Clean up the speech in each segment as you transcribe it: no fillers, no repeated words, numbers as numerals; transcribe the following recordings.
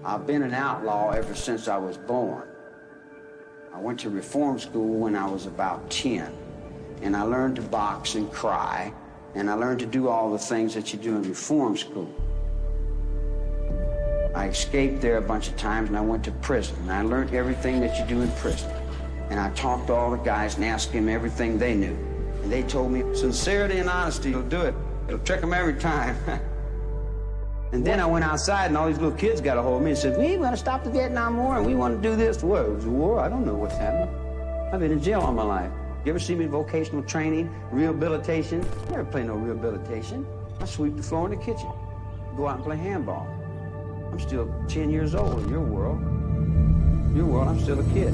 I've been an outlaw ever since I was born. I went to reform school when I was about 10, and I learned to box and cry, and I learned to do all the things that you do in reform school. I escaped there a bunch of times, and I went to prison, and I learned everything that you do in prison. And I talked to all the guys and asked them everything they knew. And they told me, sincerity and honesty will do it. It'll trick them every time. And then I went outside, and all these little kids got a hold of me and said, we want to stop the Vietnam War, and we want to do this. What, it was a war? I don't know what's happening. I've been in jail all my life. You ever see me in vocational training, rehabilitation? I never play no rehabilitation. I sweep the floor in the kitchen, go out and play handball. I'm still 10 years old in your world. In your world, I'm still a kid.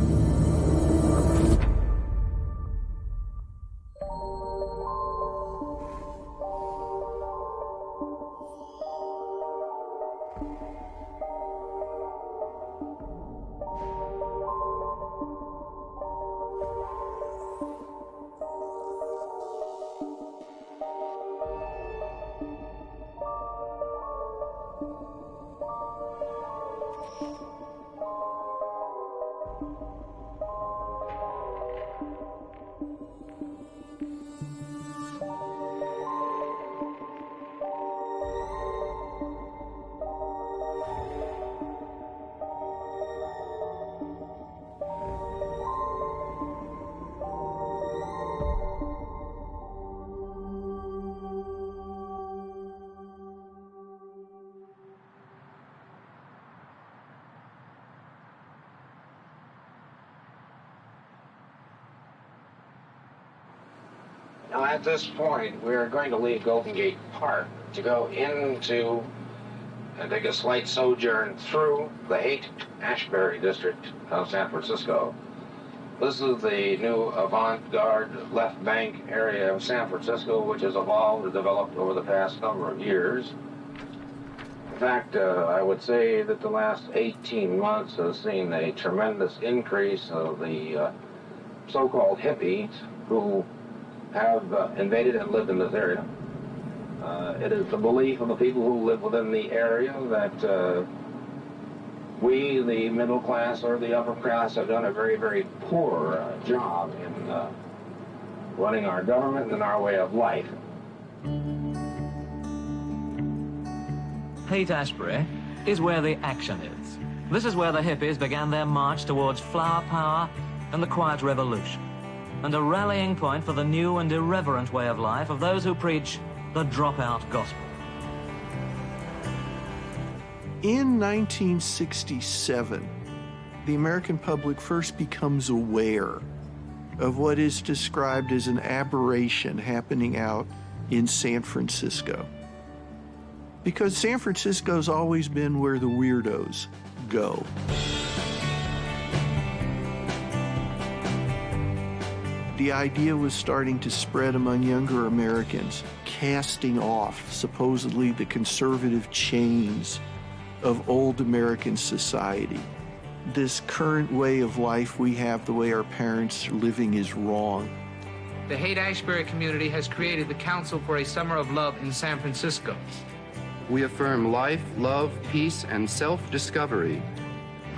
Now, at this point, we're going to leave Golden Gate Park to go into and take a slight sojourn through the Haight-Ashbury district of San Francisco. This is the new avant-garde left bank area of San Francisco, which has evolved and developed over the past number of years. In fact, I would say that the last 18 months has seen a tremendous increase of the so-called hippies who have invaded and lived in this area. It is the belief of the people who live within the area that we, the middle class or the upper class, have done a very, very poor job in running our government and our way of life. Haight-Ashbury is where the action is. This is where the hippies began their march towards flower power and the quiet revolution, and a rallying point for the new and irreverent way of life of those who preach the dropout gospel. In 1967, the American public first becomes aware of what is described as an aberration happening out in San Francisco. Because San Francisco's always been where the weirdos go. The idea was starting to spread among younger Americans, casting off supposedly the conservative chains of old American society. This current way of life we have, the way our parents are living, is wrong. The Haight-Ashbury community has created the Council for a Summer of Love in San Francisco. We affirm life, love, peace, and self-discovery.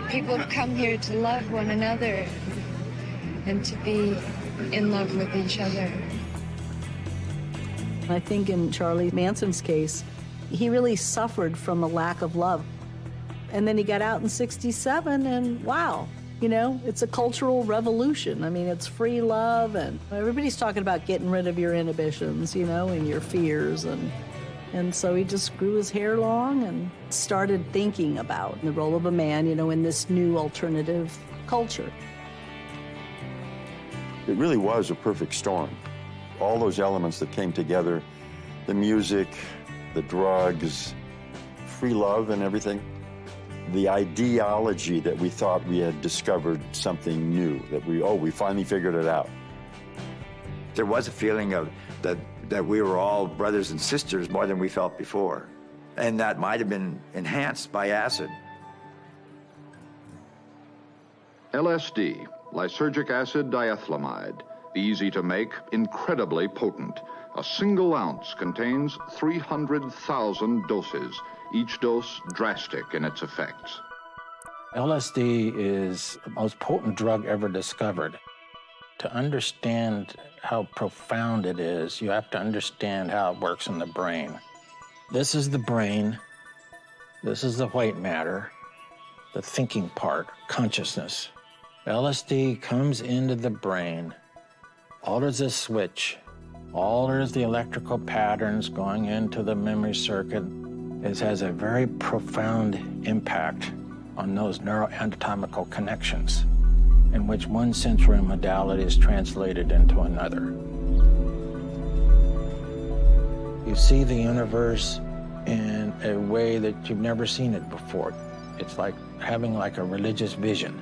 People come here to love one another and to be in love with each other. I think in Charlie Manson's case, he really suffered from a lack of love. And then he got out in '67 and wow, you know, it's a cultural revolution. I mean, it's free love and everybody's talking about getting rid of your inhibitions, you know, and your fears. And so he just grew his hair long and started thinking about the role of a man, you know, in this new alternative culture. It really was a perfect storm. All those elements that came together, the music, the drugs, free love and everything. The ideology that we thought we had discovered something new, that we finally figured it out. There was a feeling of that we were all brothers and sisters more than we felt before. And that might have been enhanced by acid. LSD, lysergic acid diethylamide, easy to make, incredibly potent. A single ounce contains 300,000 doses, each dose drastic in its effects. LSD is the most potent drug ever discovered. To understand how profound it is, you have to understand how it works in the brain. This is the brain. This is the white matter, the thinking part, consciousness. LSD comes into the brain, alters a switch, alters the electrical patterns going into the memory circuit. It has a very profound impact on those neuroanatomical connections in which one sensory modality is translated into another. You see the universe in a way that you've never seen it before. It's like having like a religious vision,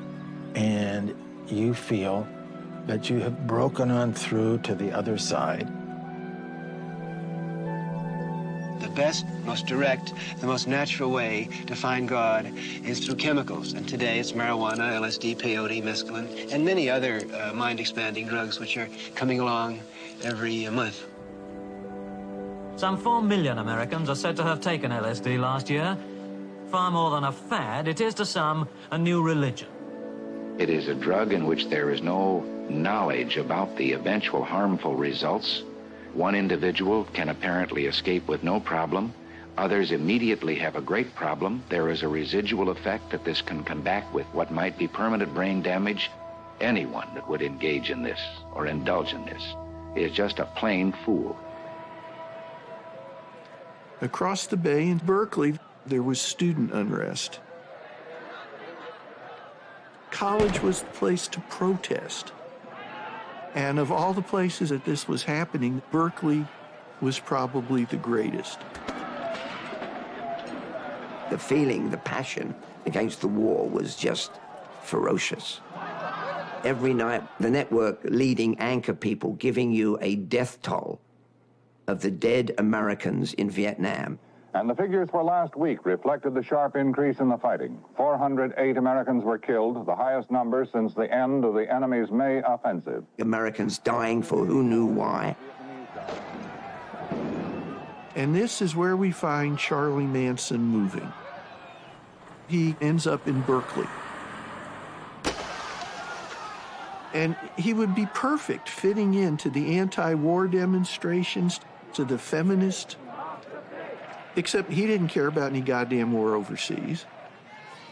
and you feel that you have broken on through to the other side. The best, most direct, the most natural way to find God is through chemicals. And today it's marijuana, LSD, peyote, mescaline, and many other mind-expanding drugs which are coming along every month. Some 4 million Americans are said to have taken LSD last year. Far more than a fad, it is to some a new religion. It is a drug in which there is no knowledge about the eventual harmful results. One individual can apparently escape with no problem. Others immediately have a great problem. There is a residual effect that this can come back with what might be permanent brain damage. Anyone that would engage in this or indulge in this is just a plain fool. Across the bay in Berkeley, there was student unrest. College was the place to protest. And of all the places that this was happening, Berkeley was probably the greatest. The feeling, the passion against the war was just ferocious. Every night, the network leading anchor people giving you a death toll of the dead Americans in Vietnam. And the figures for last week reflected the sharp increase in the fighting. 408 Americans were killed, the highest number since the end of the enemy's May offensive. Americans dying for who knew why. And this is where we find Charlie Manson moving. He ends up in Berkeley. And he would be perfect fitting into the anti-war demonstrations, to the feminists. Except he didn't care about any goddamn war overseas.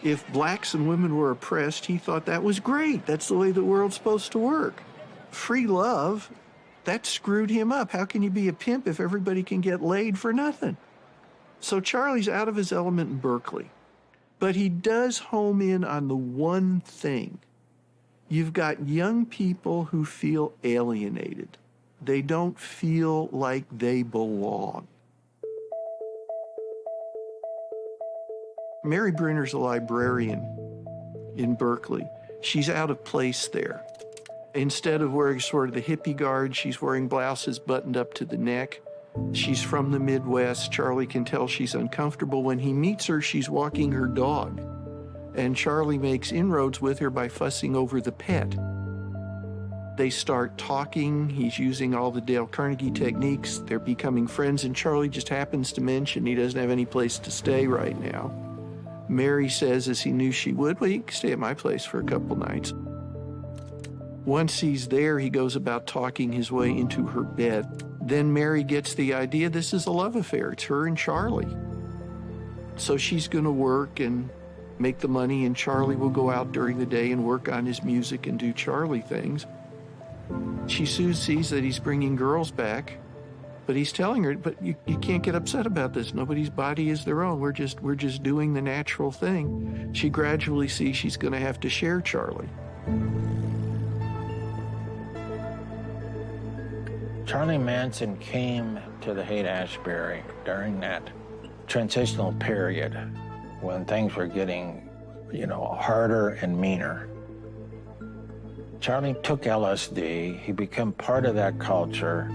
If blacks and women were oppressed, he thought that was great. That's the way the world's supposed to work. Free love, that screwed him up. How can you be a pimp if everybody can get laid for nothing? So Charlie's out of his element in Berkeley. But he does home in on the one thing. You've got young people who feel alienated. They don't feel like they belong. Mary Brenner's a librarian in Berkeley. She's out of place there. Instead of wearing sort of the hippie garb, she's wearing blouses buttoned up to the neck. She's from the Midwest. Charlie can tell she's uncomfortable. When he meets her, she's walking her dog. And Charlie makes inroads with her by fussing over the pet. They start talking. He's using all the Dale Carnegie techniques. They're becoming friends, and Charlie just happens to mention he doesn't have any place to stay right now. Mary says, as he knew she would, well, you can stay at my place for a couple nights. Once he's there, he goes about talking his way into her bed. Then Mary gets the idea this is a love affair. It's her and Charlie. So she's going to work and make the money, and Charlie will go out during the day and work on his music and do Charlie things. She soon sees that he's bringing girls back, but he's telling her, but you can't get upset about this. Nobody's body is their own. We're just doing the natural thing. She gradually sees she's going to have to share Charlie. Charlie Manson came to the Haight-Ashbury during that transitional period when things were getting, harder and meaner. Charlie took LSD. He became part of that culture.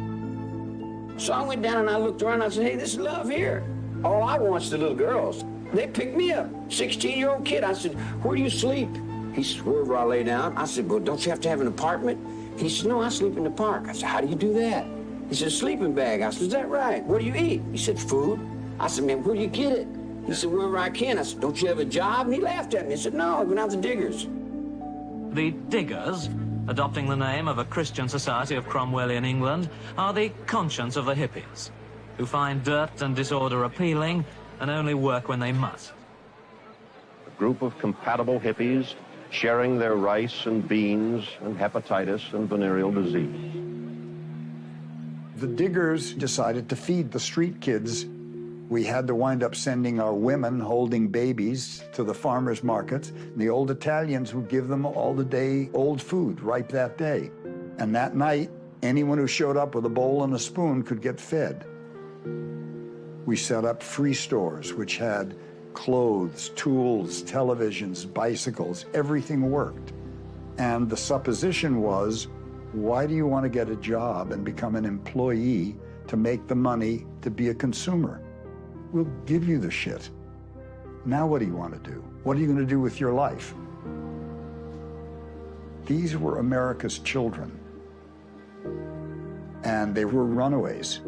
So I went down and I looked around and I said, hey, this is love here. All I want is the little girls. They picked me up, 16-year-old kid. I said, where do you sleep? He said, wherever I lay down. I said, well, don't you have to have an apartment? He said, no, I sleep in the park. I said, how do you do that? He said, sleeping bag. I said, is that right? What do you eat? He said, food. I said, man, where do you get it? He said, wherever I can. I said, don't you have a job? And he laughed at me. He said, no, I went out to Diggers. The Diggers, adopting the name of a Christian society of Cromwellian England, are the conscience of the hippies, who find dirt and disorder appealing and only work when they must. A group of compatible hippies sharing their rice and beans and hepatitis and venereal disease. The Diggers decided to feed the street kids. We had to wind up sending our women holding babies to the farmers' markets. And the old Italians would give them all the day-old food right that day. And that night, anyone who showed up with a bowl and a spoon could get fed. We set up free stores, which had clothes, tools, televisions, bicycles, everything worked. And the supposition was, why do you want to get a job and become an employee to make the money to be a consumer? We'll give you the shit. Now what do you want to do? What are you going to do with your life? These were America's children. And they were runaways,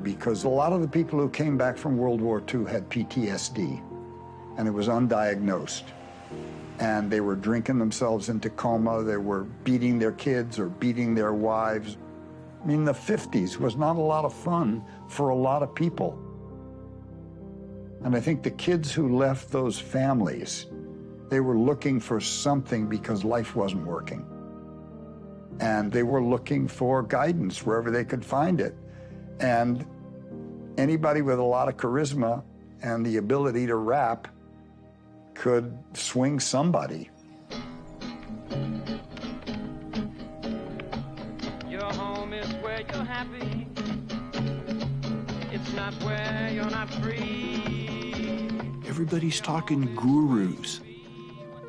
because a lot of the people who came back from World War II had PTSD, and it was undiagnosed. And they were drinking themselves into coma. They were beating their kids or beating their wives. I mean, the 50s was not a lot of fun for a lot of people. And I think the kids who left those families, they were looking for something because life wasn't working. And they were looking for guidance wherever they could find it. And anybody with a lot of charisma and the ability to rap could swing somebody. Your home is where you're happy. It's not where you're not free. Everybody's talking gurus,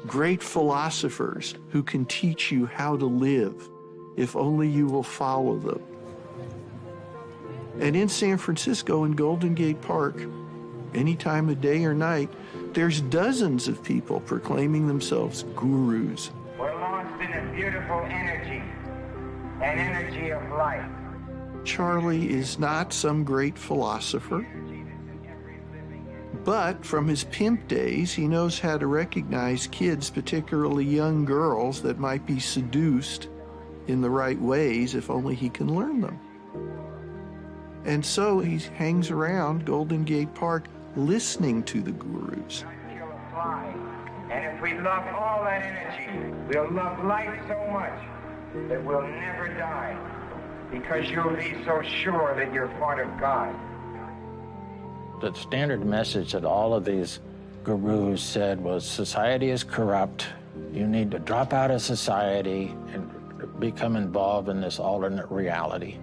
great philosophers who can teach you how to live if only you will follow them. And in San Francisco, in Golden Gate Park, any time of day or night, there's dozens of people proclaiming themselves gurus. We're lost in a beautiful energy, an energy of life. Charlie is not some great philosopher, but from his pimp days, he knows how to recognize kids, particularly young girls, that might be seduced in the right ways if only he can learn them. And so he hangs around Golden Gate Park listening to the gurus. And if we love all that energy, we'll love life so much that we'll never die, because you'll be so sure that you're part of God. The standard message that all of these gurus said was, society is corrupt. You need to drop out of society and become involved in this alternate reality.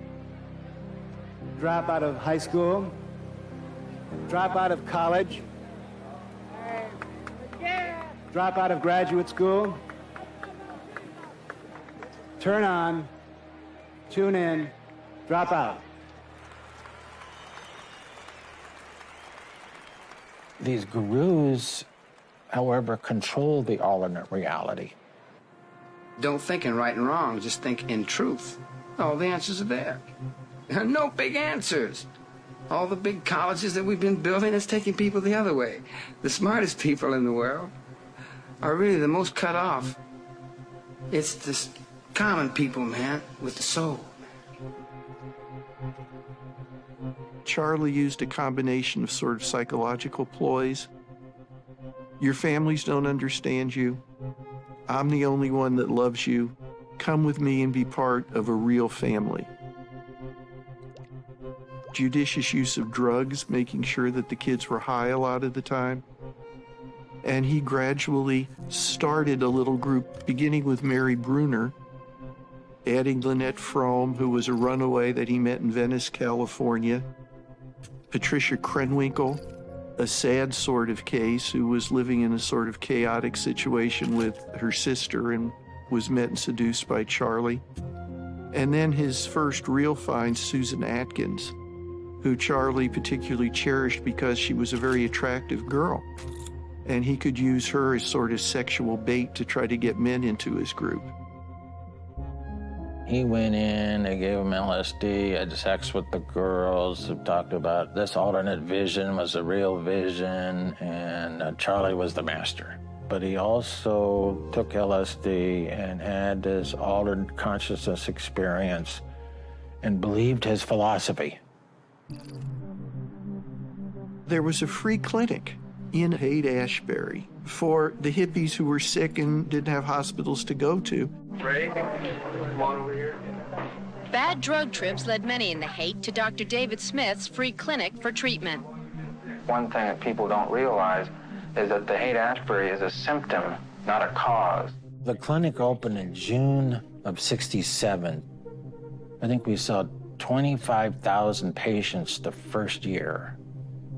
Drop out of high school, drop out of college, drop out of graduate school, turn on, tune in, drop out. These gurus, however, control the alternate reality. Don't think in right and wrong, just think in truth. All the answers are there. There are no big answers. All the big colleges that we've been building is taking people the other way. The smartest people in the world are really the most cut off. It's the common people, man, with the soul. Charlie used a combination of sort of psychological ploys. Your families don't understand you. I'm the only one that loves you. Come with me and be part of a real family. Judicious use of drugs, making sure that the kids were high a lot of the time. And he gradually started a little group, beginning with Mary Bruner, adding Lynette Fromm, who was a runaway that he met in Venice, California, Patricia Krenwinkel, a sad sort of case, who was living in a sort of chaotic situation with her sister and was met and seduced by Charlie. And then his first real find, Susan Atkins, who Charlie particularly cherished because she was a very attractive girl. And he could use her as sort of sexual bait to try to get men into his group. He went in, they gave him LSD, had sex with the girls, talked about this alternate vision was the real vision, and Charlie was the master. But he also took LSD and had this altered consciousness experience and believed his philosophy. There was a free clinic in Haight-Ashbury for the hippies who were sick and didn't have hospitals to go to. Ray, come on over here. Bad drug trips led many in the Haight to Dr. David Smith's free clinic for treatment. One thing that people don't realize is that the Haight-Ashbury is a symptom, not a cause. The clinic opened in June of '67. I think we saw 25,000 patients the first year.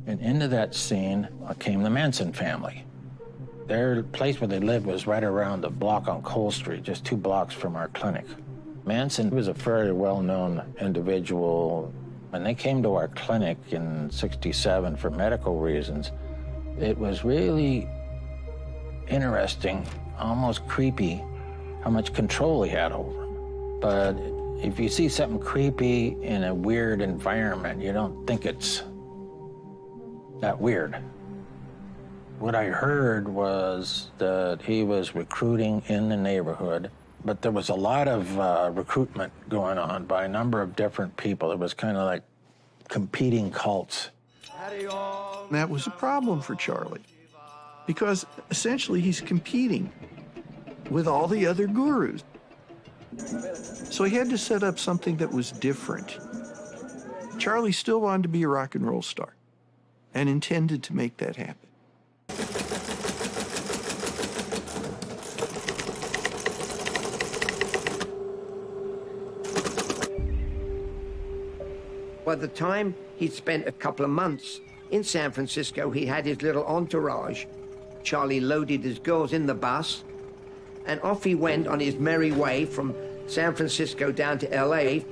And into that scene came the Manson family. Their place where they lived was right around the block on Cole Street, just 2 blocks from our clinic. Manson was a fairly well-known individual. When they came to our clinic in '67 for medical reasons, it was really interesting, almost creepy, how much control he had over them. But if you see something creepy in a weird environment, you don't think it's that weird. What I heard was that he was recruiting in the neighborhood, but there was a lot of recruitment going on by a number of different people. It was kind of like competing cults. That was a problem for Charlie, because essentially he's competing with all the other gurus. So he had to set up something that was different. Charlie still wanted to be a rock and roll star and intended to make that happen. By the time he'd spent a couple of months in San Francisco, he had his little entourage. Charlie loaded his girls in the bus, and off he went on his merry way from San Francisco down to LA.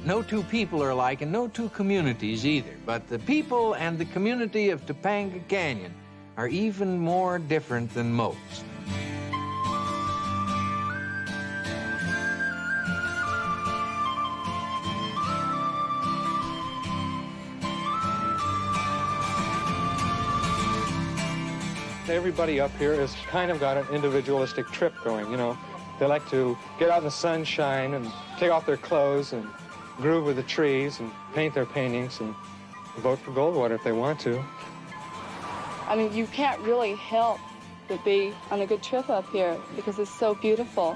No two people are alike, and no two communities either. But the people and the community of Topanga Canyon are even more different than most. Everybody up here has kind of got an individualistic trip going, you know. They like to get out in the sunshine and take off their clothes and groove with the trees and paint their paintings and vote for Goldwater if they want to. I mean, you can't really help but be on a good trip up here because it's so beautiful.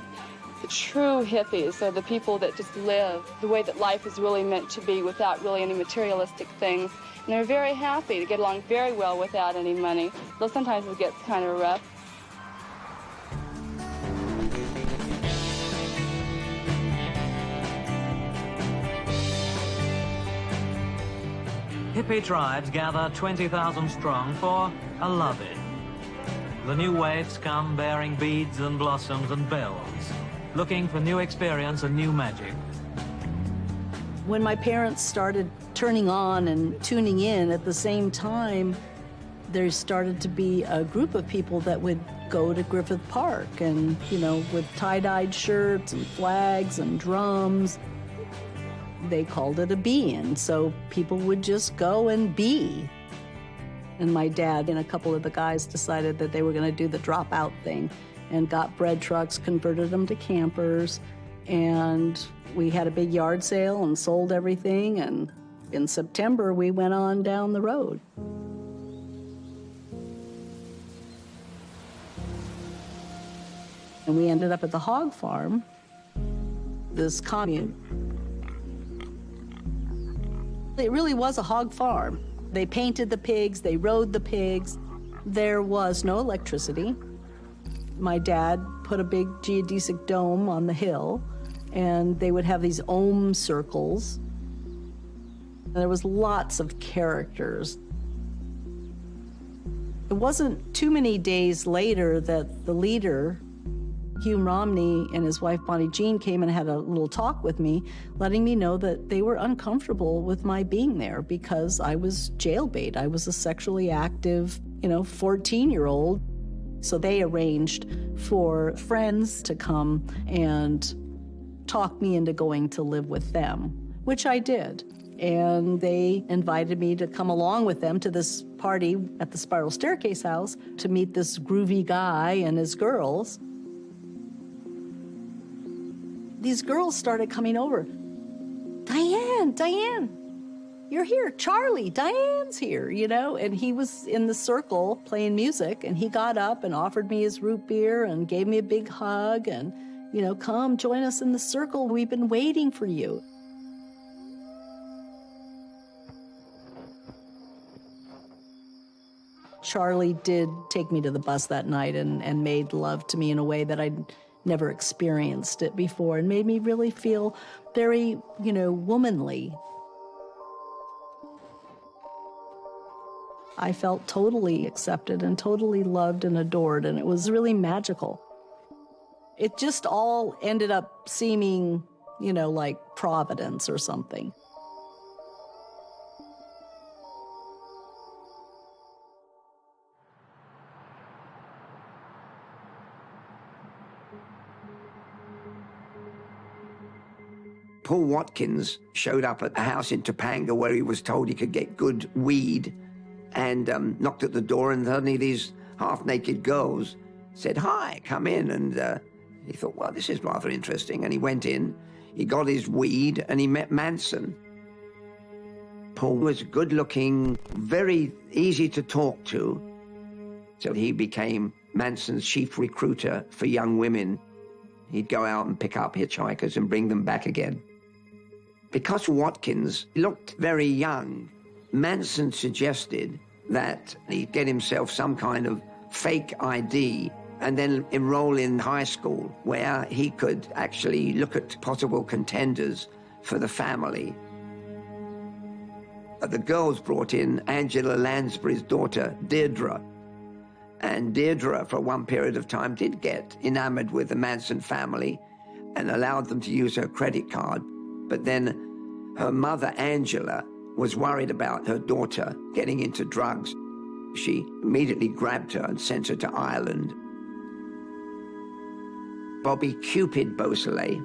The true hippies are the people that just live the way that life is really meant to be without really any materialistic things. And they're very happy to get along very well without any money, though sometimes it gets kind of rough. Hippie tribes gather 20,000 strong for a love-in. The new waves come bearing beads and blossoms and bells, looking for new experience and new magic. When my parents started turning on and tuning in at the same time, there started to be a group of people that would go to Griffith Park and, you know, with tie-dyed shirts and flags and drums. They called it a be-in, so people would just go and be. And my dad and a couple of the guys decided that they were going to do the dropout thing and got bread trucks, converted them to campers, and we had a big yard sale and sold everything, and in September we went on down the road. And we ended up at the hog farm, this commune. It really was a hog farm. They painted the pigs, they rode the pigs. There was no electricity. My dad put a big geodesic dome on the hill, and they would have these ohm circles. There was lots of characters. It wasn't too many days later that the leader, Hugh Romney, and his wife Bonnie Jean came and had a little talk with me, letting me know that they were uncomfortable with my being there because I was jailbait. I was a sexually active, 14-year-old. So they arranged for friends to come and talk me into going to live with them, which I did. And they invited me to come along with them to this party at the Spiral Staircase house to meet this groovy guy and his girls. These girls started coming over. Diane, you're here. Charlie, Diane's here, And he was in the circle playing music, and he got up and offered me his root beer and gave me a big hug and, come join us in the circle. We've been waiting for you. Charlie did take me to the bus that night and made love to me in a way that I'd never experienced it before, and made me really feel very, womanly. I felt totally accepted and totally loved and adored, and it was really magical. It just all ended up seeming, like Providence or something. Paul Watkins showed up at a house in Topanga where he was told he could get good weed, and knocked at the door, and suddenly these half-naked girls said, "Hi, come in." And he thought, well, this is rather interesting. And he went in, he got his weed, and he met Manson. Paul was good-looking, very easy to talk to. So he became Manson's chief recruiter for young women. He'd go out and pick up hitchhikers and bring them back again. Because Watkins looked very young, Manson suggested that he'd get himself some kind of fake ID and then enroll in high school where he could actually look at possible contenders for the family. The girls brought in Angela Lansbury's daughter, Deirdre. And Deirdre, for one period of time, did get enamored with the Manson family and allowed them to use her credit card. But then her mother, Angela, was worried about her daughter getting into drugs. She immediately grabbed her and sent her to Ireland. Bobby Cupid Beausoleil,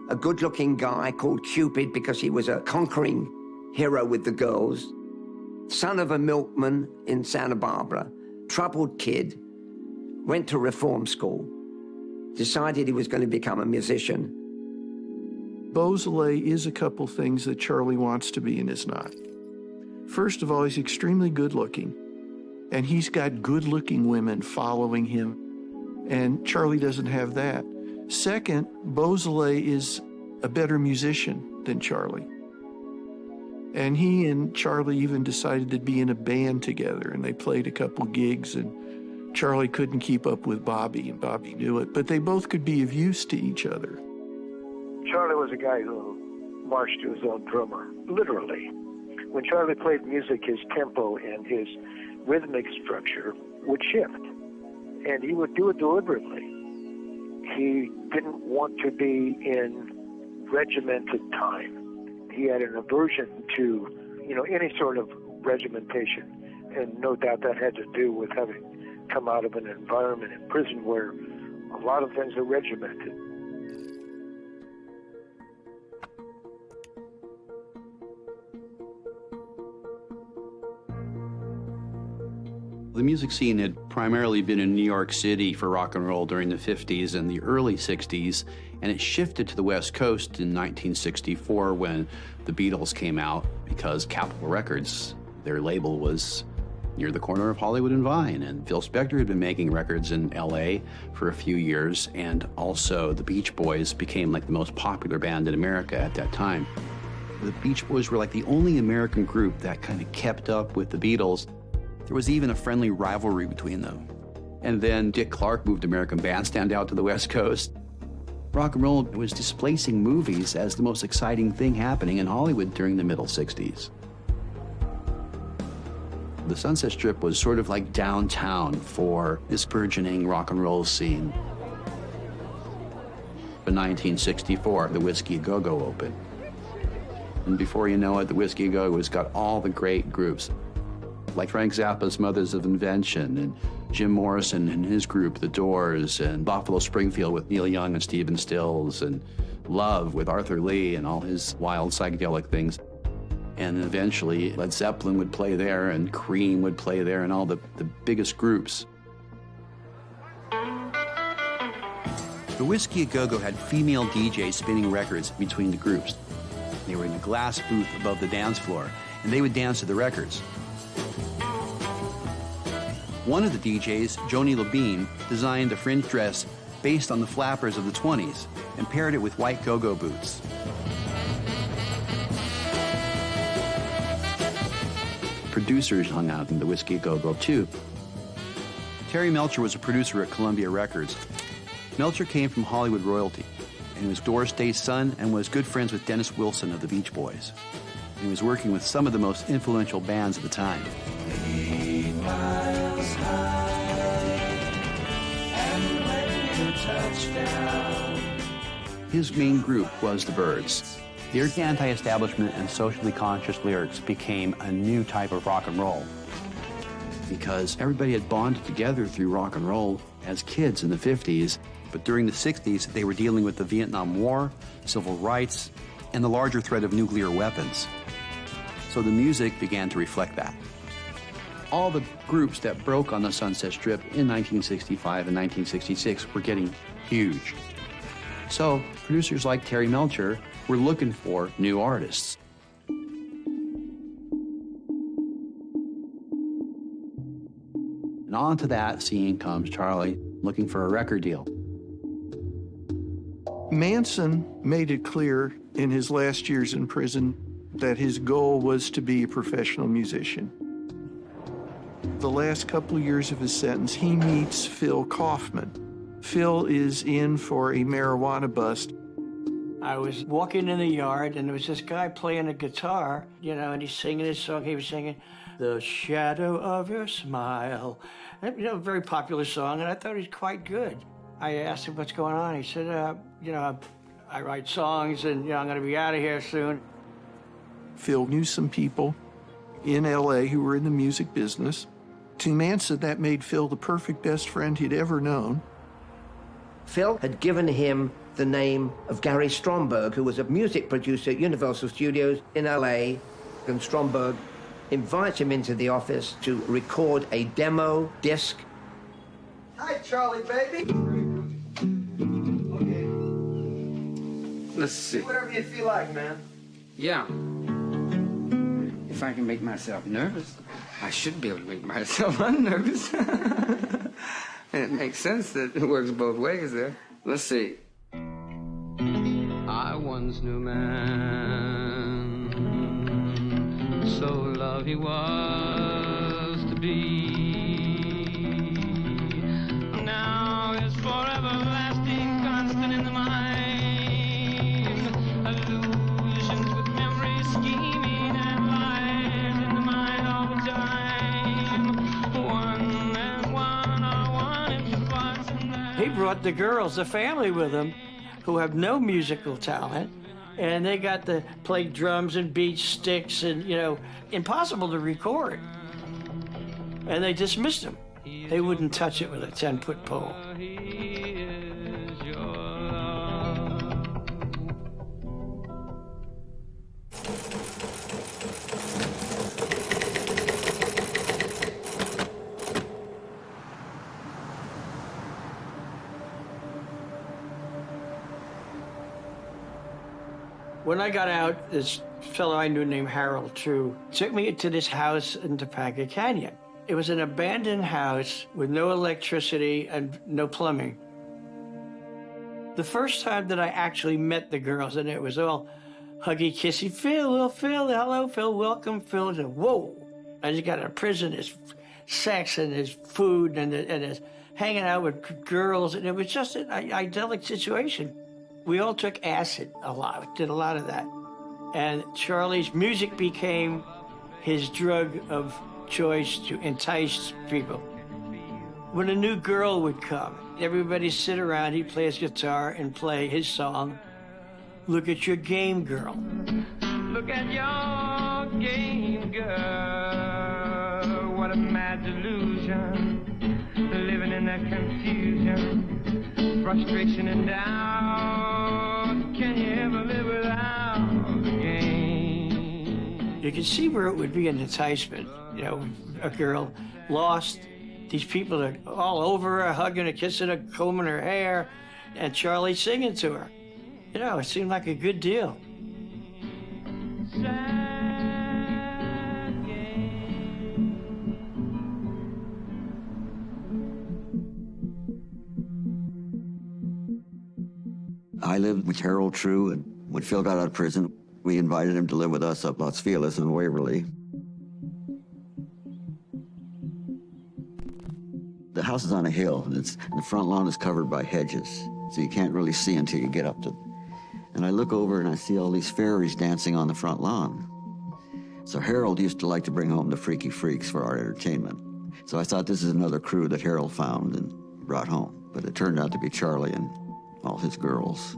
a good-looking guy called Cupid because he was a conquering hero with the girls, son of a milkman in Santa Barbara, troubled kid, went to reform school, decided he was going to become a musician. Beausoleil is a couple things that Charlie wants to be and is not. First of all, he's extremely good-looking, and he's got good-looking women following him, and Charlie doesn't have that. Second, Beausoleil is a better musician than Charlie. And he and Charlie even decided to be in a band together, and they played a couple gigs, and Charlie couldn't keep up with Bobby, and Bobby knew it, but they both could be of use to each other. Charlie was a guy who marched to his own drummer, literally. When Charlie played music, his tempo and his rhythmic structure would shift, and he would do it deliberately. He didn't want to be in regimented time. He had an aversion to, any sort of regimentation, and no doubt that had to do with having come out of an environment in prison where a lot of things are regimented. The music scene had primarily been in New York City for rock and roll during the 50s and the early 60s, and it shifted to the West Coast in 1964 when the Beatles came out, because Capitol Records, their label, was near the corner of Hollywood and Vine, and Phil Spector had been making records in LA for a few years, and also the Beach Boys became like the most popular band in America at that time. The Beach Boys were like the only American group that kind of kept up with the Beatles. There was even a friendly rivalry between them. And then Dick Clark moved American Bandstand out to the West Coast. Rock and roll was displacing movies as the most exciting thing happening in Hollywood during the middle 60s. The Sunset Strip was sort of like downtown for this burgeoning rock and roll scene. In 1964, the Whiskey A Go-Go opened. And before you know it, the Whiskey A Go-Go has got all the great groups, like Frank Zappa's Mothers of Invention, and Jim Morrison and his group, The Doors, and Buffalo Springfield with Neil Young and Stephen Stills, and Love with Arthur Lee and all his wild psychedelic things. And eventually, Led Zeppelin would play there, and Cream would play there, and all the biggest groups. The Whiskey A Go-Go had female DJs spinning records between the groups. They were in the glass booth above the dance floor, and they would dance to the records. One of the DJs, Joni Levine, designed a fringe dress based on the flappers of the 20s and paired it with white go-go boots. Producers hung out in the Whiskey A Go-Go too. Terry Melcher was a producer at Columbia Records. Melcher came from Hollywood royalty, and he was Doris Day's son and was good friends with Dennis Wilson of the Beach Boys. He was working with some of the most influential bands at the time. 8 miles high, and when you touch down. His main group was the Byrds. Their anti-establishment and socially conscious lyrics became a new type of rock and roll, because everybody had bonded together through rock and roll as kids in the 50s, but during the 60s, they were dealing with the Vietnam War, civil rights, and the larger threat of nuclear weapons. So the music began to reflect that. All the groups that broke on the Sunset Strip in 1965 and 1966 were getting huge. So producers like Terry Melcher were looking for new artists. And onto that scene comes Charlie looking for a record deal. Manson made it clear in his last years in prison that his goal was to be a professional musician. The last couple of years of his sentence, he meets Phil Kaufman. Phil is in for a marijuana bust. I was walking in the yard, and there was this guy playing a guitar, you know, and he's singing his song. He was singing, "The Shadow of Your Smile." And, you know, a very popular song, and I thought he was quite good. I asked him what's going on. He said, you know, I write songs, and, you know, I'm going to be out of here soon. Phil knew some people in L.A. who were in the music business. To Manson, that made Phil the perfect best friend he'd ever known. Phil had given him the name of Gary Stromberg, who was a music producer at Universal Studios in L.A., and Stromberg invites him into the office to record a demo disc. Hi, Charlie, baby. Okay. Let's see. Whatever you feel like, man. Yeah. If I can make myself nervous, I should be able to make myself unnervous. And it makes sense that it works both ways there. Let's see. I once knew a man, so love he was to be. Now is forever lasting, constant in the mind. Illusions with memory scheming and lies in the mind all the time. One and one are one and twice and that. He brought the girls, the family with him, who have no musical talent, and they got to play drums and beat sticks and, you know, impossible to record. And they dismissed him. They wouldn't touch it with a 10-foot pole. When I got out, this fellow I knew named Harold True took me to this house in Topanga Canyon. It was an abandoned house with no electricity and no plumbing. The first time that I actually met the girls, and it was all huggy, kissy, Phil, hello, Phil, welcome, Phil. And whoa, I just got out of prison. There's sex and there's food and there's hanging out with girls. And it was just an idyllic situation. We all took acid a lot, did a lot of that. And Charlie's music became his drug of choice to entice people. When a new girl would come, everybody sit around, he'd play his guitar and play his song, Look at Your Game Girl. Look at your game, girl. What a mad delusion. Living in that confusion, frustration and doubt. Can you ever live without the game? You can see where it would be an enticement. You know, a girl lost. These people are all over her, hugging her, kissing her, combing her hair, and Charlie singing to her. You know, it seemed like a good deal. I lived with Harold True, and when Phil got out of prison, we invited him to live with us up Los Feliz in Waverly. The house is on a hill, and the front lawn is covered by hedges, so you can't really see until you get up to it. And I look over and I see all these fairies dancing on the front lawn. So Harold used to like to bring home the freaky freaks for our entertainment. So I thought this is another crew that Harold found and brought home. But it turned out to be Charlie and all his girls.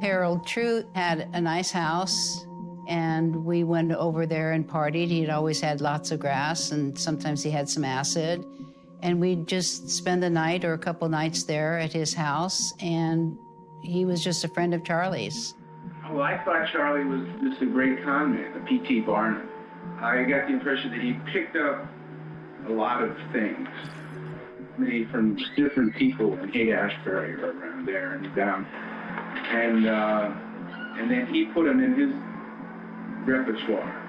Harold True had a nice house, and we went over there and partied. He'd always had lots of grass, and sometimes he had some acid. And we'd just spend the night or a couple nights there at his house, and he was just a friend of Charlie's. Well, I thought Charlie was just a great con man, a P.T. Barnum. I got the impression that he picked up a lot of things, maybe from different people in Haight-Ashbury or around there and down. And then he put them in his repertoire.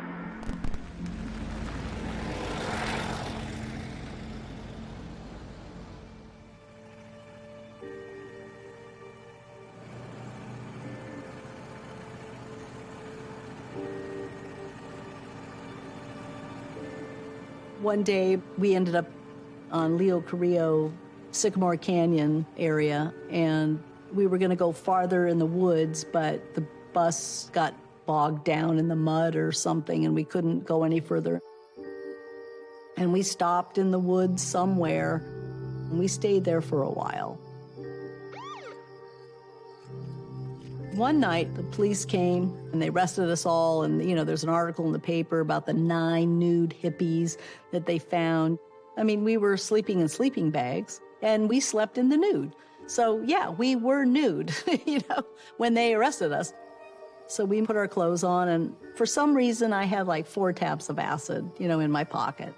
One day, we ended up on Leo Carrillo, Sycamore Canyon area, and we were going to go farther in the woods, but the bus got bogged down in the mud or something, and we couldn't go any further. And we stopped in the woods somewhere, and we stayed there for a while. One night, the police came, and they arrested us all, and, you know, there's an article in the paper about the 9 nude hippies that they found. I mean, we were sleeping in sleeping bags, and we slept in the nude. So, yeah, we were nude, you know, when they arrested us. So we put our clothes on, and for some reason, I had like 4 tabs of acid, you know, in my pocket.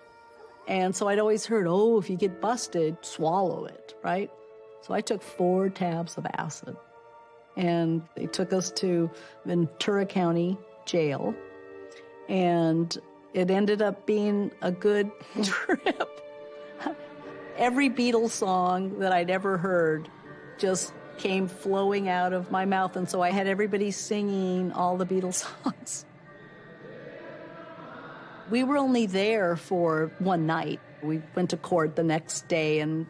And so I'd always heard, oh, if you get busted, swallow it, right? So I took 4 tabs of acid. And they took us to Ventura County Jail, and it ended up being a good trip. Every Beatles song that I'd ever heard just came flowing out of my mouth, and so I had everybody singing all the Beatles songs. We were only there for one night. We went to court the next day, and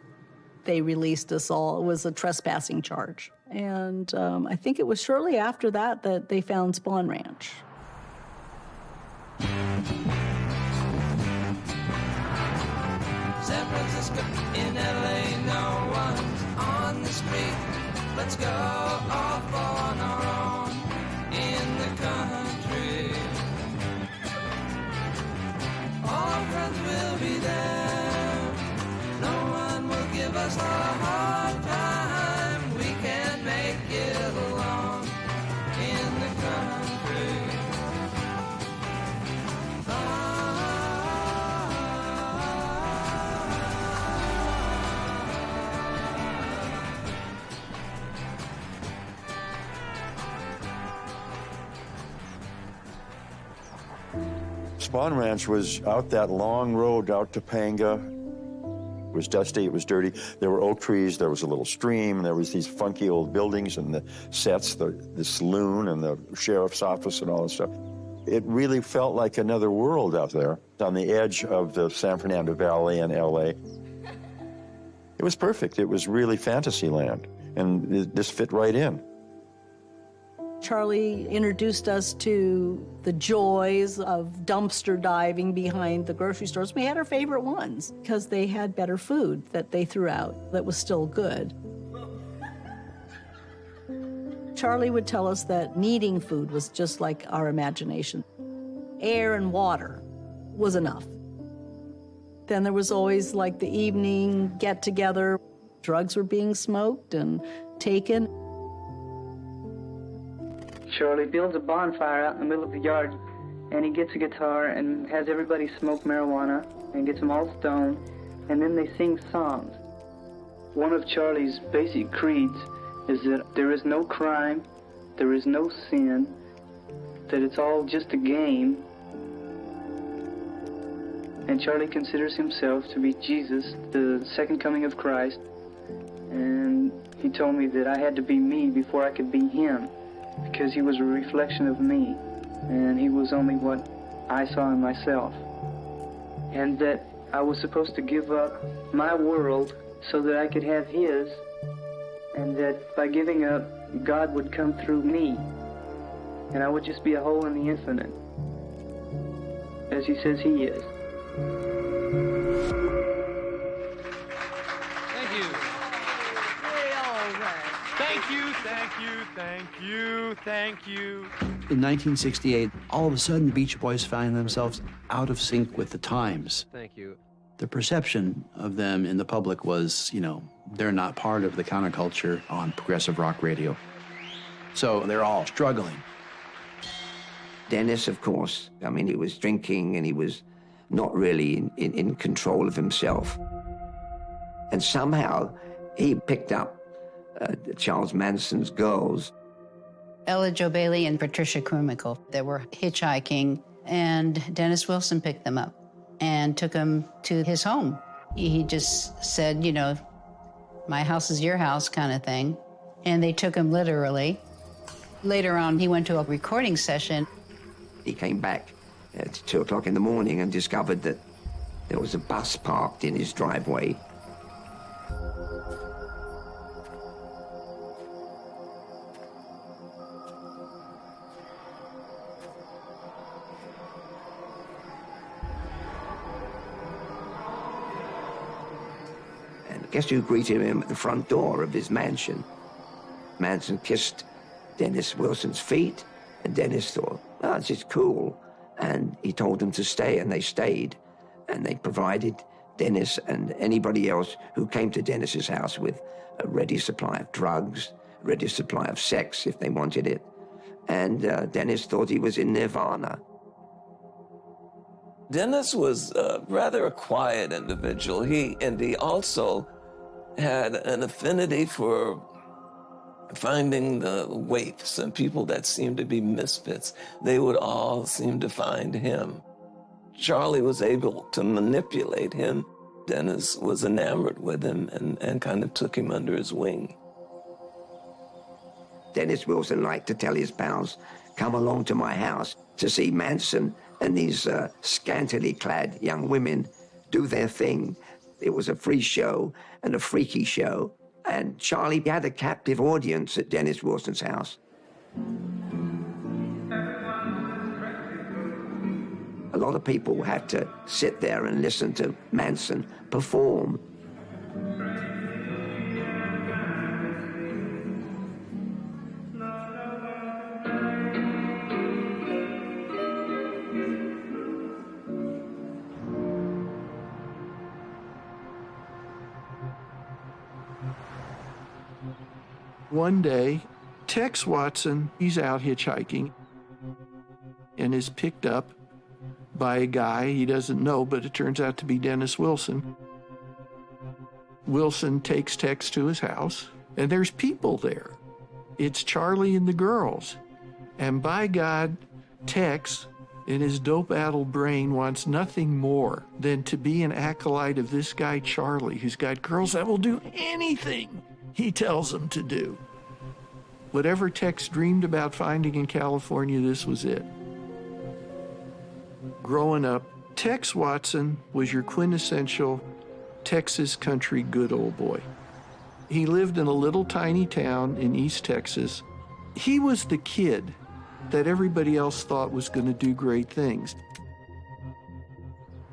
they released us all. It was a trespassing charge. And I think it was shortly after that that they found Spawn Ranch. San Francisco, in LA, no one's on the street. Let's go off on our own in the country. All our friends will be there. No one will give us a hard time. We can make it alone in the country. Spawn Ranch was out that long road out to Topanga. was dusty, it was dirty. There were oak trees, there was a little stream, there was these funky old buildings and the sets, the saloon and the sheriff's office and all that stuff. It really felt like another world out there on the edge of the San Fernando Valley and LA. It was perfect. It was really fantasy land, and this fit right in. Charlie introduced us to the joys of dumpster diving behind the grocery stores. We had our favorite ones because they had better food that they threw out that was still good. Charlie would tell us that needing food was just like our imagination. Air and water was enough. Then there was always like the evening get-together. Drugs were being smoked and taken. Charlie builds a bonfire out in the middle of the yard, and he gets a guitar and has everybody smoke marijuana and gets them all stoned, and then they sing songs. One of Charlie's basic creeds is that there is no crime, there is no sin, that it's all just a game. And Charlie considers himself to be Jesus, the second coming of Christ. And he told me that I had to be me before I could be him, because he was a reflection of me, and he was only what I saw in myself. And that I was supposed to give up my world so that I could have his, and that by giving up, God would come through me, and I would just be a hole in the infinite, as he says he is. Thank you. Thank you, thank you, thank you, thank you. In 1968, all of a sudden, the Beach Boys found themselves out of sync with the times. Thank you. The perception of them in the public was, you know, they're not part of the counterculture on progressive rock radio. So they're all struggling. Dennis, of course, I mean, he was drinking and he was not really in control of himself. And somehow he picked up Charles Manson's girls. Ella Jo Bailey and Patricia Krumickle, they were hitchhiking, and Dennis Wilson picked them up and took them to his home. He just said, you know, my house is your house kind of thing. And they took him literally. Later on, he went to a recording session. He came back at 2 o'clock in the morning and discovered that there was a bus parked in his driveway. And guess who greeted him at the front door of his mansion? Manson kissed Dennis Wilson's feet, and Dennis thought, oh, this is cool. And he told them to stay, and they stayed. And they provided Dennis and anybody else who came to Dennis's house with a ready supply of drugs, a ready supply of sex if they wanted it. And Dennis thought he was in nirvana. Dennis was rather a quiet individual. He also had an affinity for finding the waifs and people that seemed to be misfits. They would all seem to find him. Charlie was able to manipulate him. Dennis was enamored with him and kind of took him under his wing. Dennis Wilson liked to tell his pals, come along to my house to see Manson and these scantily clad young women do their thing. It was a free show and a freaky show. And Charlie had a captive audience at Dennis Wilson's house. A lot of people had to sit there and listen to Manson perform. One day, Tex Watson, he's out hitchhiking and is picked up by a guy he doesn't know, but it turns out to be Dennis Wilson. Wilson takes Tex to his house, and there's people there. It's Charlie and the girls. And by God, Tex And his dope-addled brain wants nothing more than to be an acolyte of this guy, Charlie, who's got girls that will do anything he tells them to do. Whatever Tex dreamed about finding in California, this was it. Growing up, Tex Watson was your quintessential Texas country good old boy. He lived in a little tiny town in East Texas. He was the kid that everybody else thought was going to do great things.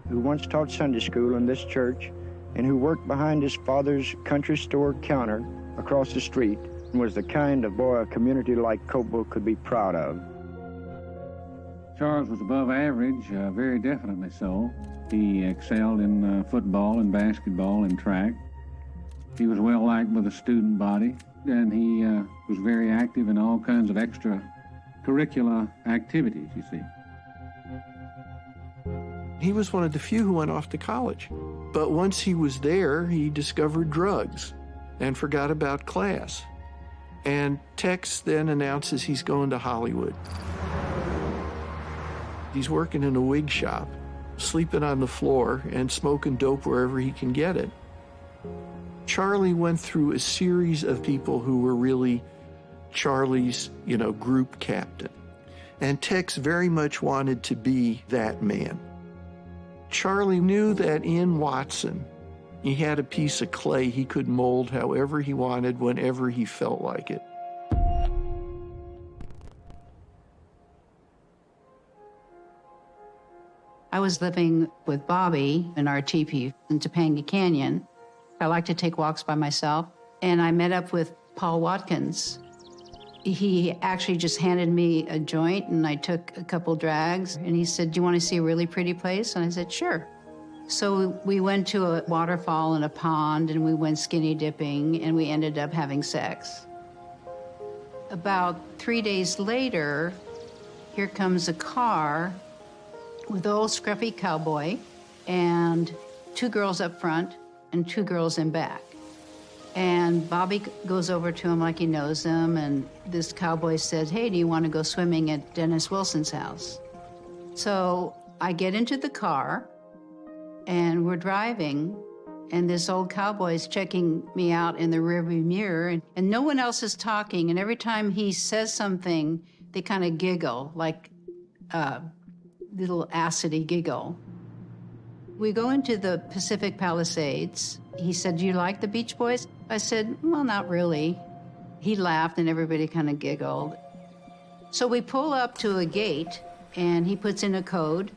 Who once taught Sunday school in this church and who worked behind his father's country store counter across the street and was the kind of boy a community like Cobble could be proud of. Charles was above average, very definitely so. He excelled in football and basketball and track. He was well liked by the student body, and he was very active in all kinds of extracurricular activities, you see. He was one of the few who went off to college. But once he was there, he discovered drugs and forgot about class. And Tex then announces he's going to Hollywood. He's working in a wig shop, sleeping on the floor and smoking dope wherever he can get it. Charlie went through a series of people who were really Charlie's, group captain. And Tex very much wanted to be that man. Charlie knew that in Watson, he had a piece of clay he could mold however he wanted, whenever he felt like it. I was living with Bobby in our teepee in Topanga Canyon. I like to take walks by myself, and I met up with Paul Watkins. He actually just handed me a joint, and I took a couple drags, and he said, "Do you want to see a really pretty place?" And I said, "Sure." So we went to a waterfall and a pond, and we went skinny dipping, and we ended up having sex. About 3 days later, here comes a car with an old scruffy cowboy and 2 girls up front and 2 girls in back. And Bobby goes over to him like he knows him, and this cowboy says, "Hey, do you want to go swimming at Dennis Wilson's house?" So I get into the car, and we're driving, and this old cowboy's checking me out in the rearview mirror, and no one else is talking, and every time he says something, they kind of giggle, like a little acidy giggle. We go into the Pacific Palisades. He said, "Do you like the Beach Boys?" I said, "Well, not really." He laughed, and everybody kind of giggled. So we pull up to a gate, and he puts in a code.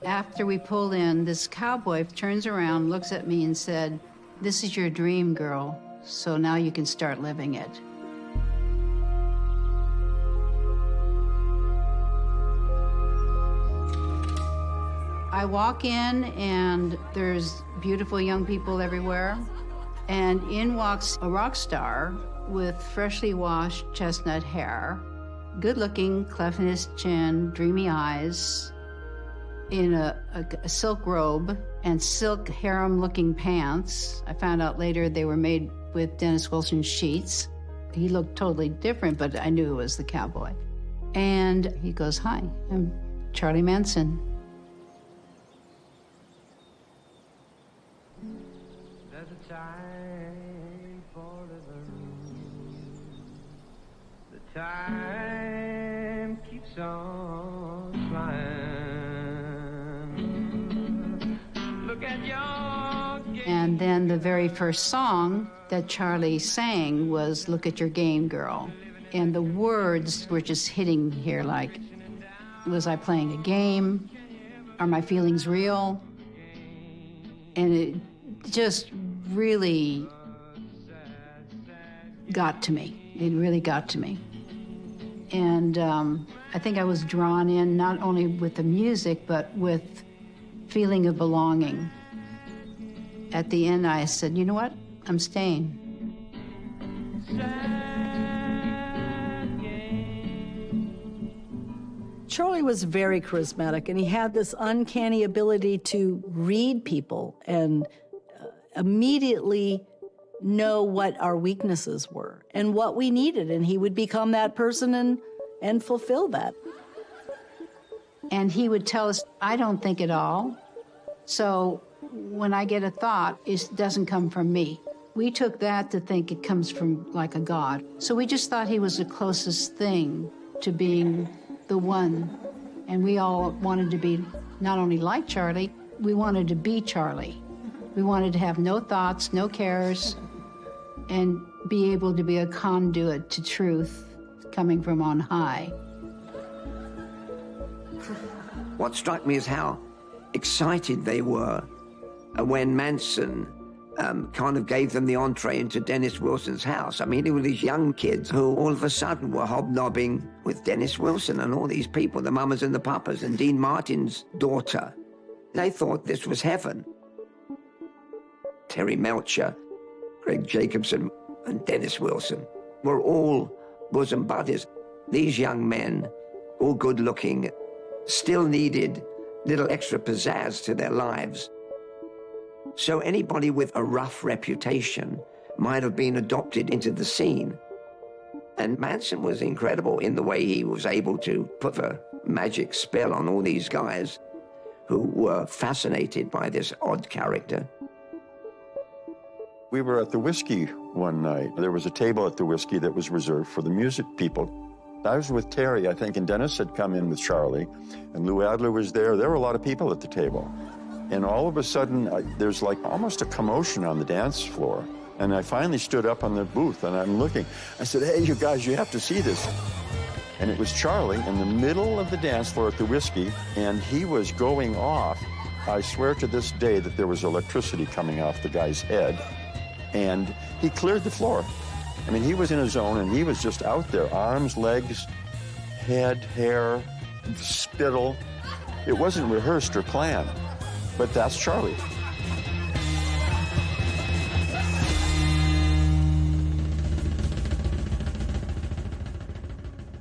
After we pull in, this cowboy turns around, looks at me, and said, "This is your dream, girl, so now you can start living it." I walk in, and there's beautiful young people everywhere. And in walks a rock star with freshly washed chestnut hair, good-looking, cleft in his chin, dreamy eyes, in a silk robe and silk harem-looking pants. I found out later they were made with Dennis Wilson sheets. He looked totally different, but I knew it was the cowboy. And he goes, "Hi, I'm Charlie Manson." There's a time for living. The time keeps on flying. Look at your game. And then the very first song that Charlie sang was "Look at Your Game, Girl." And the words were just hitting here like, was I playing a game? Are my feelings real? And it just really got to me. It really got to me. And I think I was drawn in not only with the music, but with feeling of belonging. At the end, I said, "You know what? I'm staying." Charlie was very charismatic, and he had this uncanny ability to read people and immediately know what our weaknesses were and what we needed, and he would become that person and fulfill that. And he would tell us, I don't think at all. So when I get a thought, it doesn't come from me. We took that to think it comes from like a God. So we just thought he was the closest thing to being the one. And we all wanted to be not only like Charlie, we wanted to be Charlie. We wanted to have no thoughts, no cares, and be able to be a conduit to truth coming from on high. What struck me is how excited they were when Manson kind of gave them the entree into Dennis Wilson's house. I mean, there were these young kids who all of a sudden were hobnobbing with Dennis Wilson and all these people, the mamas and the papas, and Dean Martin's daughter. They thought this was heaven. Terry Melcher, Greg Jacobson, and Dennis Wilson were all bosom buddies. These young men, all good-looking, still needed little extra pizzazz to their lives. So anybody with a rough reputation might have been adopted into the scene. And Manson was incredible in the way he was able to put a magic spell on all these guys who were fascinated by this odd character. We were at the Whiskey one night. There was a table at the Whiskey that was reserved for the music people. I was with Terry, I think, and Dennis had come in with Charlie, and Lou Adler was there. There were a lot of people at the table. And all of a sudden, there's like almost a commotion on the dance floor. And I finally stood up on the booth, and I'm looking. I said, hey, you guys, you have to see this. And it was Charlie in the middle of the dance floor at the Whiskey, and he was going off. I swear to this day that there was electricity coming off the guy's head, and he cleared the floor. I mean, he was in his zone, and he was just out there, arms, legs, head, hair, spittle. It wasn't rehearsed or planned, but that's Charlie.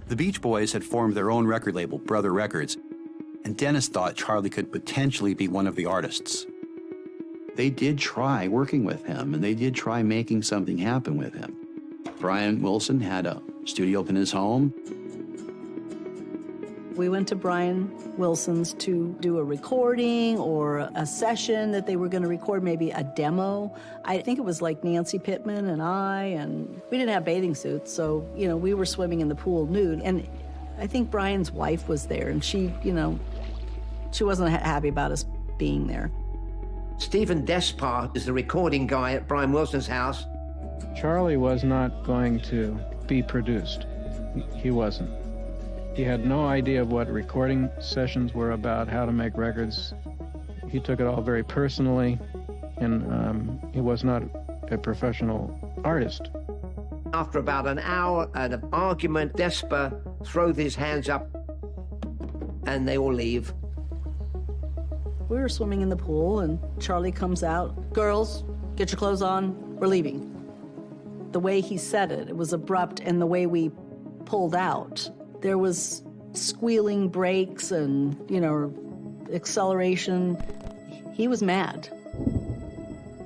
The Beach Boys had formed their own record label, Brother Records, and Dennis thought Charlie could potentially be one of the artists. They did try working with him, and they did try making something happen with him. Brian Wilson had a studio up in his home. We went to Brian Wilson's to do a recording or a session that they were going to record, maybe a demo. I think it was like Nancy Pittman and we didn't have bathing suits, so, you know, we were swimming in the pool nude. And I think Brian's wife was there, and she, you know, she wasn't happy about us being there. Stephen Despard is the recording guy at Brian Wilson's house. Charlie was not going to be produced. He wasn't. He had no idea of what recording sessions were about, how to make records. He took it all very personally, and he was not a professional artist. After about an hour of an argument, Despard throws his hands up, and they all leave. We were swimming in the pool, and Charlie comes out. Girls, get your clothes on, we're leaving. The way he said it, it was abrupt, and the way we pulled out, there was squealing brakes and, you know, acceleration. He was mad.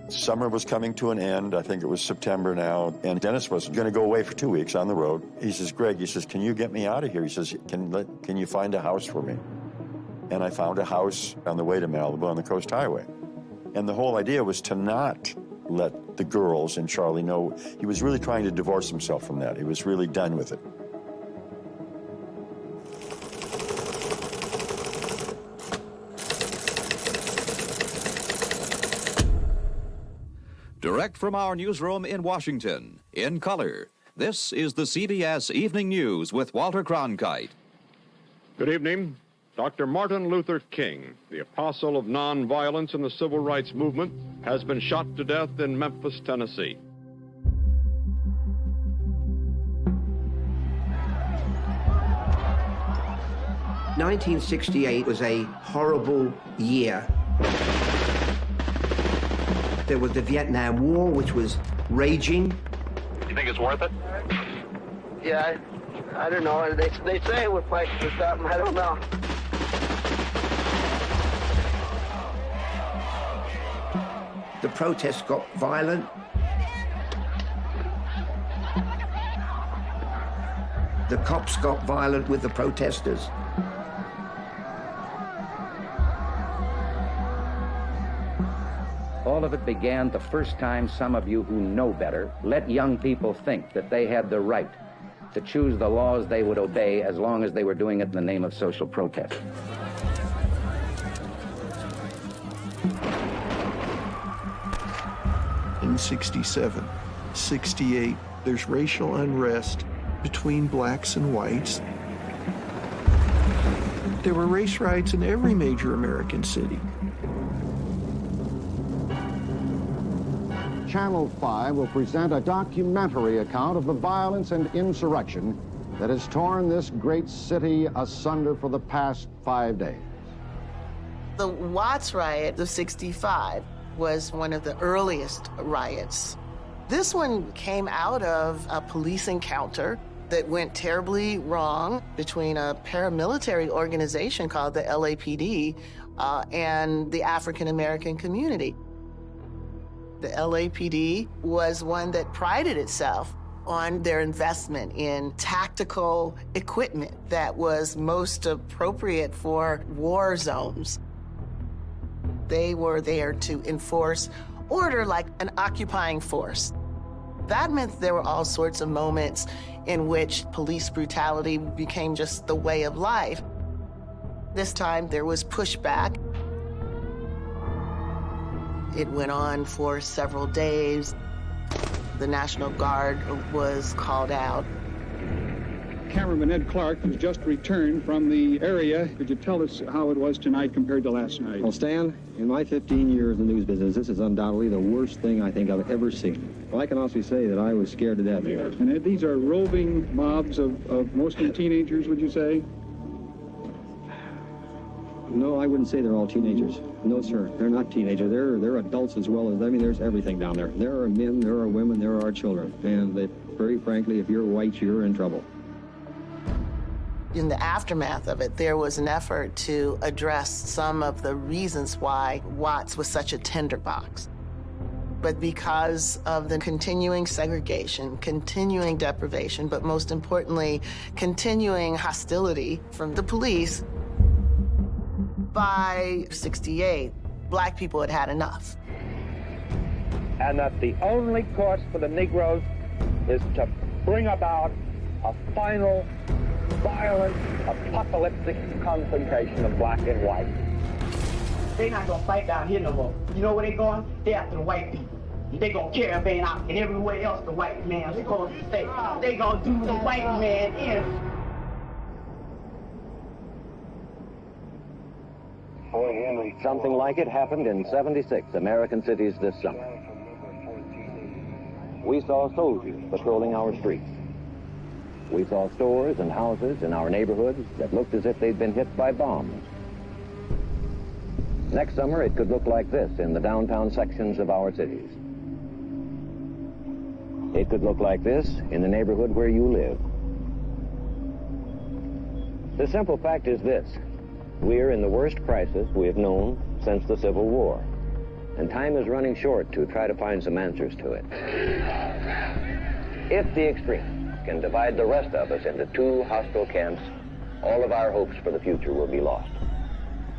Summer was coming to an end. I think it was September now, and Dennis was going to go away for 2 weeks on the road. He says, Greg, he says, can you get me out of here? He says, can you find a house for me? And I found a house on the way to Malibu on the Coast Highway. And the whole idea was to not let the girls and Charlie know. He was really trying to divorce himself from that. He was really done with it. Direct from our newsroom in Washington, in color, this is the CBS Evening News with Walter Cronkite. Good evening. Dr. Martin Luther King, the apostle of nonviolence in the civil rights movement, has been shot to death in Memphis, Tennessee. "1968 was a horrible year. There was the Vietnam War, which was raging. You think it's worth it? Yeah, I don't know. They say we're fighting for something. I don't know. The protests got violent. The cops got violent with the protesters. all of it began the first time some of you who know better let young people think that they had the right to choose the laws they would obey as long as they were doing it in the name of social protest. In 67, 68, there's racial unrest between blacks and whites. There were race riots in every major American city. Channel 5 will present a documentary account of the violence and insurrection that has torn this great city asunder for the past 5 days. The Watts riot of 65 was one of the earliest riots. This one came out of a police encounter that went terribly wrong between a paramilitary organization called the LAPD and the African American community. The LAPD was one that prided itself on their investment in tactical equipment that was most appropriate for war zones. They were there to enforce order like an occupying force. That meant there were all sorts of moments in which police brutality became just the way of life. This time there was pushback. It went on for several days. The National Guard was called out. Cameraman Ed Clark has just returned from the area. Could you tell us how it was tonight compared to last night? Well, Stan, in my 15 years in the news business, this is undoubtedly the worst thing I think I've ever seen. Well, I can honestly say that I was scared to death. And Ed, these are roving mobs of mostly teenagers, would you say? No, I wouldn't say they're all teenagers. No, sir. They're not teenagers. They're adults as well as, I mean, there's everything down there. There are men, there are women, there are children. And they, very frankly, if you're white, you're in trouble. In the aftermath of it, there was an effort to address some of the reasons why Watts was such a tinderbox. But because of the continuing segregation, continuing deprivation, but most importantly, continuing hostility from the police, by 68, black people had had enough. And that the only course for the Negroes is to bring about a final, violent, apocalyptic confrontation of black and white. They're not gonna fight down here no more. You know where they going? They're after the white people. They gonna caravan out and everywhere else the white man is gonna stay. They gonna do the white man in. Something like it happened in 76 American cities this summer. We saw soldiers patrolling our streets. We saw stores and houses in our neighborhoods that looked as if they'd been hit by bombs. Next summer, it could look like this in the downtown sections of our cities. It could look like this in the neighborhood where you live. The simple fact is this: we're in the worst crisis we have known since the Civil War, and time is running short to try to find some answers to it. If the extremes can divide the rest of us into two hostile camps, all of our hopes for the future will be lost.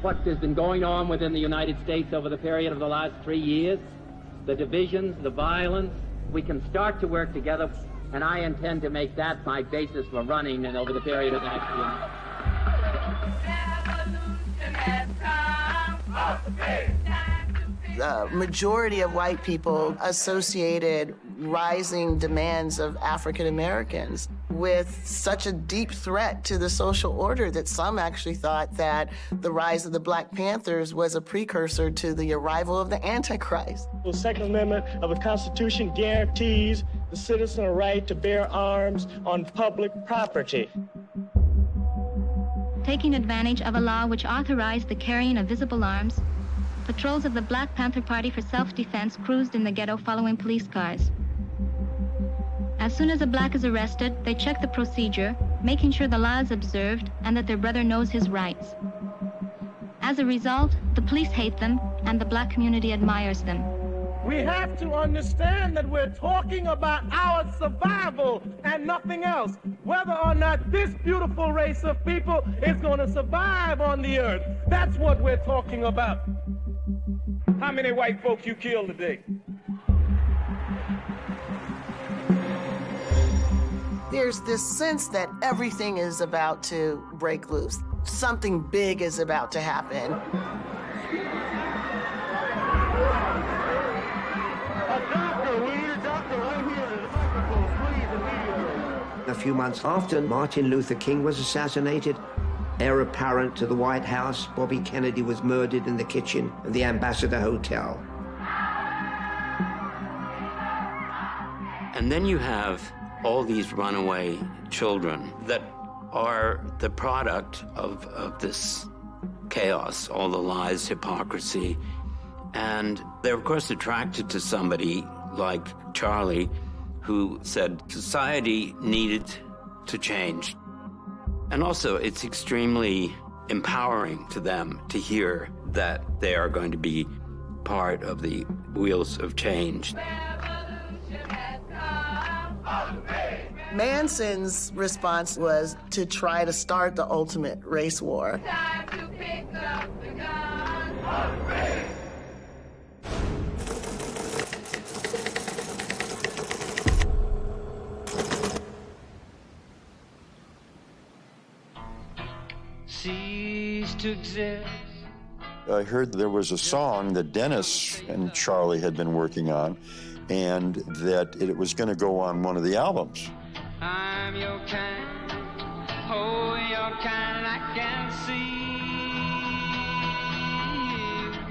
What has been going on within the United States over the period of the last 3 years, the divisions, the violence, we can start to work together, and I intend to make that my basis for running and over the period of the next year. The majority of white people associated rising demands of African Americans with such a deep threat to the social order that some actually thought that the rise of the Black Panthers was a precursor to the arrival of the Antichrist. The Second Amendment of the Constitution guarantees the citizen a right to bear arms on public property. Taking advantage of a law which authorized the carrying of visible arms, patrols of the Black Panther Party for self-defense cruised in the ghetto following police cars. As soon as a black is arrested, they check the procedure, making sure the law is observed and that their brother knows his rights. As a result, the police hate them and the black community admires them. We have to understand that we're talking about our survival and nothing else. Whether or not this beautiful race of people is going to survive on the earth, that's what we're talking about. how many white folks you killed today? There's this sense that everything is about to break loose. Something big is about to happen. A few months after Martin Luther King was assassinated, heir apparent to the White House, Bobby Kennedy was murdered in the kitchen of the Ambassador Hotel. And then you have all these runaway children that are the product of this chaos, all the lies, hypocrisy. And they're, of course, attracted to somebody like Charlie, who said society needed to change. And also, it's extremely empowering to them to hear that they are going to be part of the wheels of change. Manson's response was to try to start the ultimate race war. Cease to exist. I heard there was a song that Dennis and Charlie had been working on, and that it was going to go on one of the albums. I'm your kind, oh, your kind, I can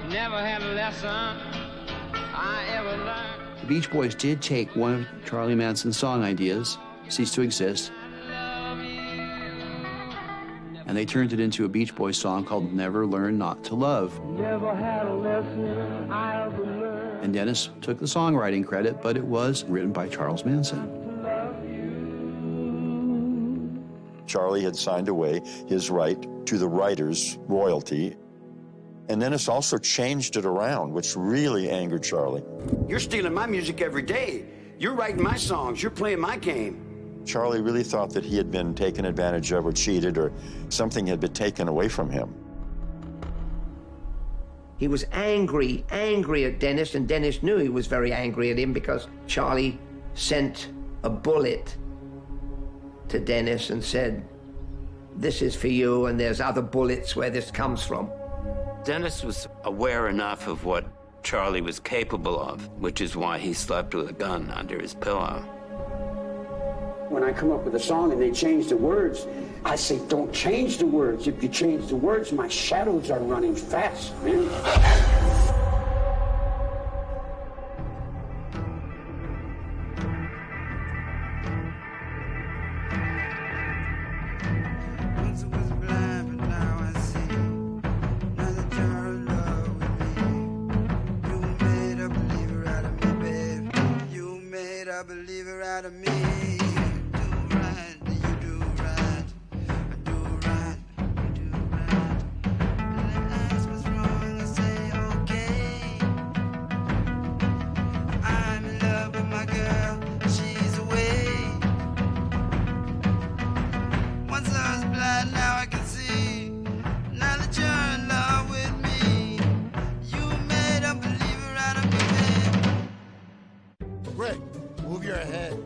see. Never had a lesson I ever learned. The Beach Boys did take one of Charlie Manson's song ideas, Cease to Exist, and they turned it into a Beach Boys song called Never Learn Not to Love. Never had a lesson I ever learned. And Dennis took the songwriting credit, but it was written by Charles Manson. Charlie had signed away his right to the writer's royalty. And Dennis also changed it around, which really angered Charlie. You're stealing my music every day. You're writing my songs. You're playing my game. Charlie really thought that he had been taken advantage of or cheated, or something had been taken away from him. He was angry at Dennis, and Dennis knew he was very angry at him because Charlie sent a bullet to Dennis and said, "This is for you, and there's other bullets where this comes from." Dennis was aware enough of what Charlie was capable of, which is why he slept with a gun under his pillow. When I come up with a song and they change the words, I say, don't change the words. If you change the words, my shadows are running fast, man. A believer out of me. Rick, move your head.